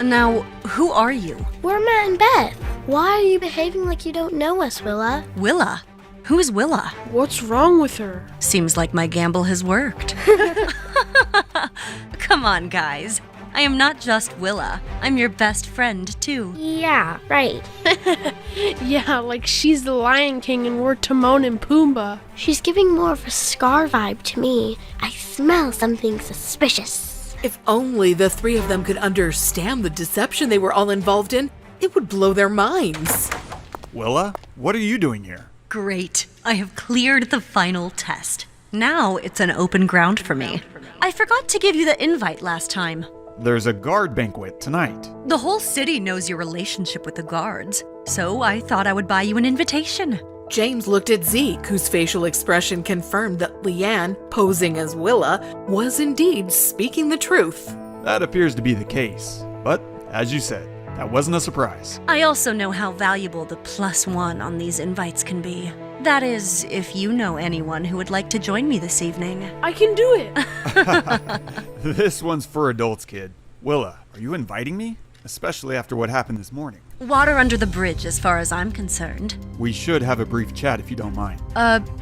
Now, who are you? We're Matt and Beth. Why are you behaving like you don't know us, Willa? Willa? Who is Willa? What's wrong with her? Seems like my gamble has worked. Come on, guys. I am not just Willa. I'm your best friend, too. Yeah, right. Yeah, like she's the Lion King and we're Timon and Pumbaa. She's giving more of a Scar vibe to me. I smell something suspicious. If only the three of them could understand the deception they were all involved in, it would blow their minds. Willa, what are you doing here? Great. I have cleared the final test. Now it's an open ground for me. I forgot to give you the invite last time. There's a guard banquet tonight. The whole city knows your relationship with the guards, so I thought I would buy you an invitation. James looked at Zeke, whose facial expression confirmed that Lian, posing as Willa, was indeed speaking the truth. That appears to be the case. But, as you said, that wasn't a surprise. I also know how valuable the +1 on these invites can be. That is, if you know anyone who would like to join me this evening. I can do it. This one's for adults, kid. Willa, are you inviting me? Especially after what happened this morning. Water under the bridge as far as I'm concerned. We should have a brief chat if you don't mind.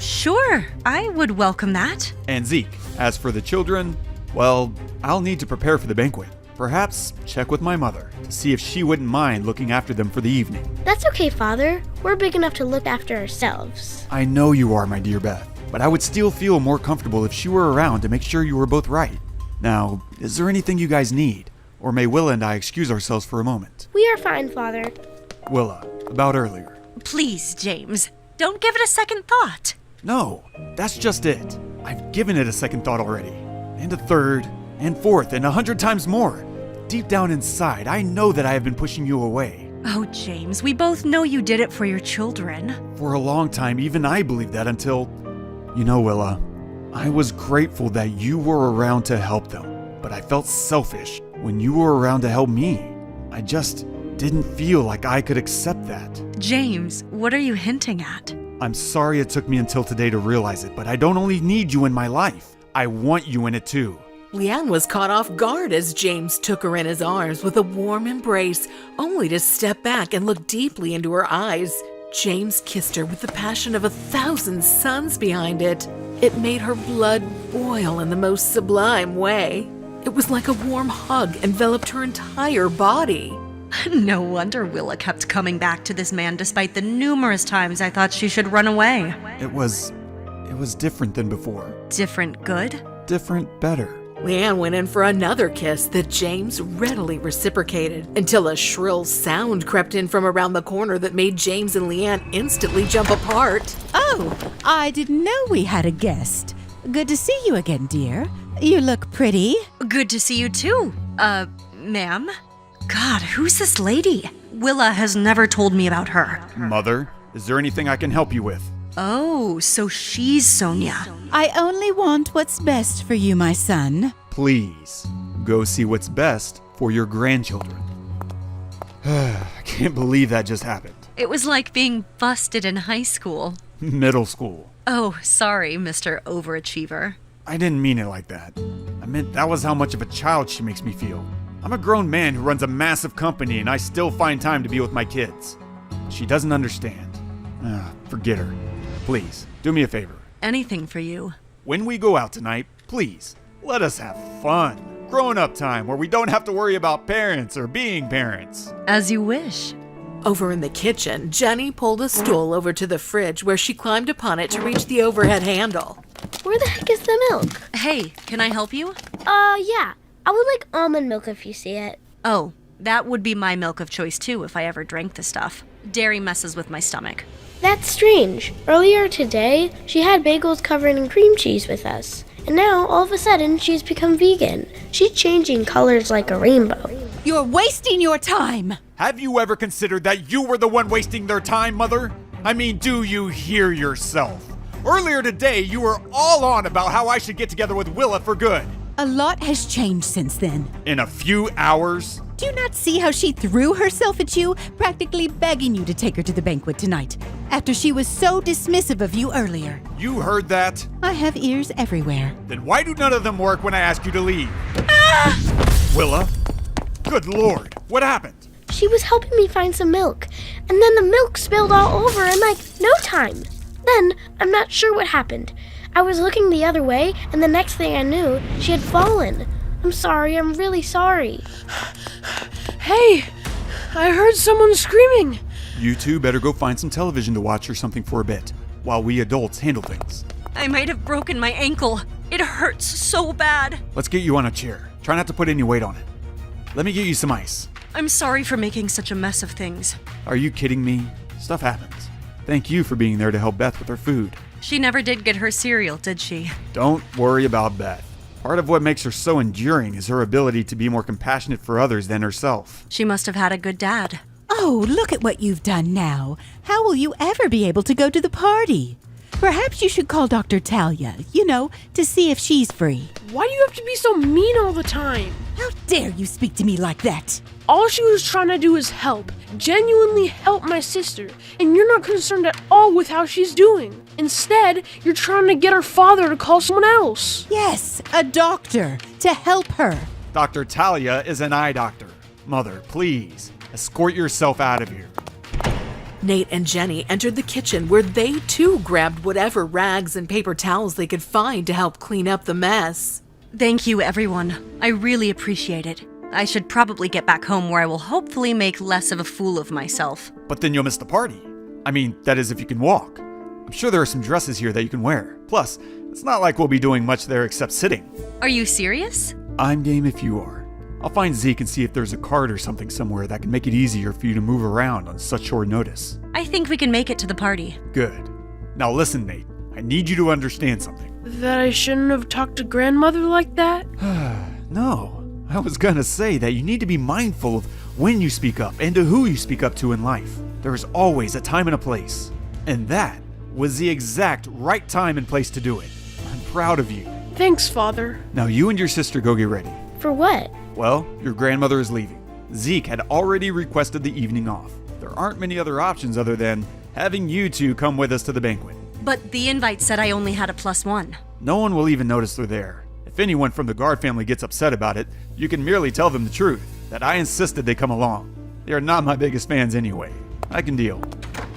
Sure. I would welcome that. And Zeke, as for the children, well, I'll need to prepare for the banquet. Perhaps check with my mother to see if she wouldn't mind looking after them for the evening. That's okay, Father. We're big enough to look after ourselves. I know you are, my dear Beth, but I would still feel more comfortable if she were around to make sure you were both right. Now, is there anything you guys need? Or may Willa and I excuse ourselves for a moment? We are fine, Father. Willa, about earlier. Please, James, don't give it a second thought. No, that's just it. I've given it a second thought already. And a third, and fourth, and 100 times more. Deep down inside, I know that I have been pushing you away. Oh, James, we both know you did it for your children. For a long time, even I believed that until... You know, Willa, I was grateful that you were around to help them, but I felt selfish when you were around to help me. I just didn't feel like I could accept that. James, what are you hinting at? I'm sorry it took me until today to realize it, but I don't only need you in my life. I want you in it too. Lian was caught off guard as James took her in his arms with a warm embrace, only to step back and look deeply into her eyes. James kissed her with the passion of 1,000 suns behind it. It made her blood boil in the most sublime way. It was like a warm hug enveloped her entire body. No wonder Willa kept coming back to this man despite the numerous times I thought she should run away. It was different than before. Different good? Different better. Lian went in for another kiss that James readily reciprocated until a shrill sound crept in from around the corner that made James and Lian instantly jump apart. Oh, I didn't know we had a guest. Good to see you again, dear. You look pretty. Good to see you too. Ma'am? God, who's this lady? Willa has never told me about her. Mother, is there anything I can help you with? Oh, so she's Sonia. I only want what's best for you, my son. Please, go see what's best for your grandchildren. I can't believe that just happened. It was like being busted in high school. Middle school. Oh, sorry, Mr. Overachiever. I didn't mean it like that. I meant that was how much of a child she makes me feel. I'm a grown man who runs a massive company and I still find time to be with my kids. She doesn't understand. Forget her. Please, do me a favor. Anything for you. When we go out tonight, please, let us have fun. Grown-up time where we don't have to worry about parents or being parents. As you wish. Over in the kitchen, Jenny pulled a stool over to the fridge where she climbed upon it to reach the overhead handle. Where the heck is the milk? Hey, can I help you? Yeah. I would like almond milk if you see it. Oh, that would be my milk of choice too if I ever drank the stuff. Dairy messes with my stomach. That's strange. Earlier today, she had bagels covered in cream cheese with us. And now, all of a sudden, she's become vegan. She's changing colors like a rainbow. You're wasting your time. Have you ever considered that you were the one wasting their time, Mother? I mean, do you hear yourself? Earlier today, you were all on about how I should get together with Willa for good. A lot has changed since then. In a few hours? Do you not see how she threw herself at you, practically begging you to take her to the banquet tonight, after she was so dismissive of you earlier? You heard that? I have ears everywhere. Then why do none of them work when I ask you to leave? Willa? Good Lord, What happened? She was helping me find some milk, and then the milk spilled all over in like no time. Then, I'm not sure what happened. I was looking the other way, and the next thing I knew, she had fallen. I'm sorry, I'm really sorry. Hey, I heard someone screaming. You two better go find some television to watch or something for a bit, while we adults handle things. I might have broken my ankle. It hurts so bad. Let's get you on a chair. Try not to put any weight on it. Let me get you some ice. I'm sorry for making such a mess of things. Are you kidding me? Stuff happens. Thank you for being there to help Beth with her food. She never did get her cereal, did she? Don't worry about Beth. Part of what makes her so enduring is her ability to be more compassionate for others than herself. She must have had a good dad. Oh, look at what you've done now. How will you ever be able to go to the party? Perhaps you should call Dr. Talia, to see if she's free. Why do you have to be so mean all the time? How dare you speak to me like that? All she was trying to do is help, genuinely help my sister, and you're not concerned at all with how she's doing. Instead, you're trying to get her father to call someone else. Yes, a doctor, to help her. Dr. Talia is an eye doctor. Mother, please, escort yourself out of here. Nate and Jenny entered the kitchen where they too grabbed whatever rags and paper towels they could find to help clean up the mess. Thank you, everyone. I really appreciate it. I should probably get back home where I will hopefully make less of a fool of myself. But then you'll miss the party. I mean, that is if you can walk. I'm sure there are some dresses here that you can wear. Plus, it's not like we'll be doing much there except sitting. Are you serious? I'm game if you are. I'll find Zeke and see if there's a cart or something somewhere that can make it easier for you to move around on such short notice. I think we can make it to the party. Good. Now listen, Nate. I need you to understand something. That I shouldn't have talked to grandmother like that? No. I was gonna say that you need to be mindful of when you speak up and to who you speak up to in life. There is always a time and a place. And that was the exact right time and place to do it. I'm proud of you. Thanks, Father. Now you and your sister go get ready. For what? Well, your grandmother is leaving. Zeke had already requested the evening off. There aren't many other options other than having you two come with us to the banquet. But the invite said I only had a +1. No one will even notice they're there. If anyone from the Guard family gets upset about it, you can merely tell them the truth, that I insisted they come along. They are not my biggest fans anyway. I can deal.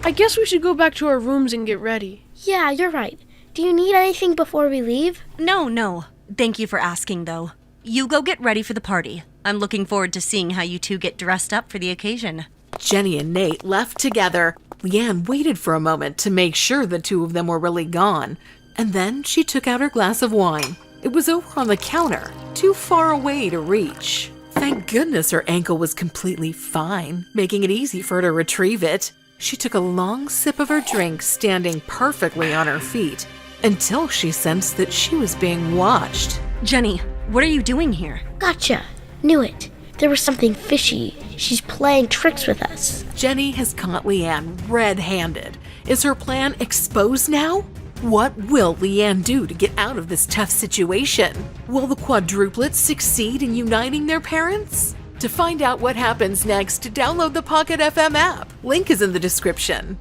I guess we should go back to our rooms and get ready. Yeah, you're right. Do you need anything before we leave? No. Thank you for asking, though. You go get ready for the party. I'm looking forward to seeing how you two get dressed up for the occasion. Jenny and Nate left together. Lian waited for a moment to make sure the two of them were really gone, and then she took out her glass of wine. It was over on the counter, too far away to reach. Thank goodness her ankle was completely fine, making it easy for her to retrieve it. She took a long sip of her drink, standing perfectly on her feet, until she sensed that she was being watched. Jenny, what are you doing here? Gotcha. Knew it. There was something fishy. She's playing tricks with us. Jenny has caught Lian red-handed. Is her plan exposed now? What will Lian do to get out of this tough situation? Will the quadruplets succeed in uniting their parents? To find out what happens next, download the Pocket FM app. Link is in the description.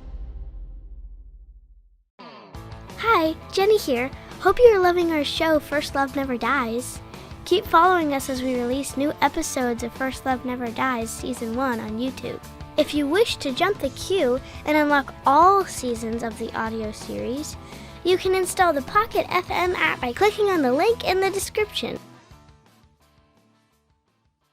Hi, Jenny here. Hope you're loving our show, First Love Never Dies. Keep following us as we release new episodes of First Love Never Dies Season 1 on YouTube. If you wish to jump the queue and unlock all seasons of the audio series, you can install the Pocket FM app by clicking on the link in the description.